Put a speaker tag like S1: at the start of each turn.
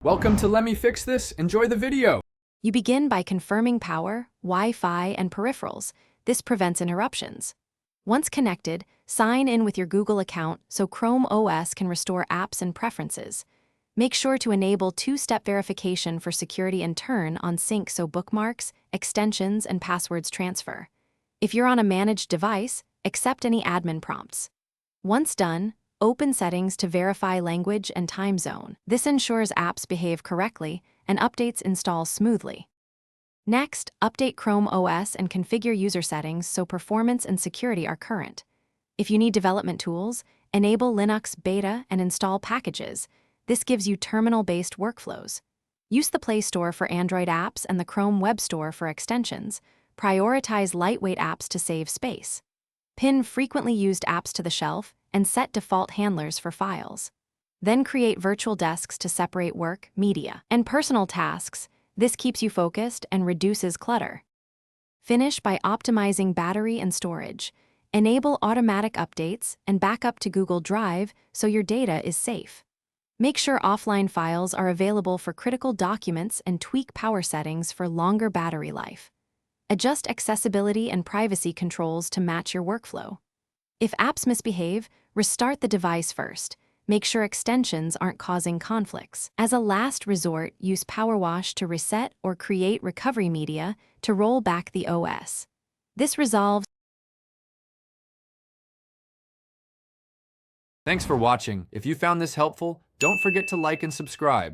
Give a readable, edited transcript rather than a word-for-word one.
S1: Welcome to Let Me Fix This. Enjoy the video.
S2: You begin by confirming power, Wi-Fi, and peripherals. This prevents interruptions. Once connected, sign in with your Google account so Chrome OS can restore apps and preferences. Make sure to enable two-step verification for security and turn on sync so bookmarks, extensions, and passwords transfer. If you're on a managed device, accept any admin prompts. Once done, open settings to verify language and time zone. This ensures apps behave correctly and updates install smoothly. Next, update Chrome OS and configure user settings so performance and security are current. If you need development tools, enable Linux Beta and install packages. This gives you terminal-based workflows. Use the Play Store for Android apps and the Chrome Web Store for extensions. Prioritize lightweight apps to save space. Pin frequently used apps to the shelf and set default handlers for files. Then create virtual desks to separate work, media, and personal tasks. This keeps you focused and reduces clutter. Finish by optimizing battery and storage. Enable automatic updates and backup to Google Drive so your data is safe. Make sure offline files are available for critical documents and tweak power settings for longer battery life. Adjust accessibility and privacy controls to match your workflow. If apps misbehave, restart the device first. Make sure extensions aren't causing conflicts. As a last resort, use Power Wash to reset or create recovery media to roll back the OS. This resolves.
S1: Thanks for watching. If you found this helpful, don't forget to like and subscribe.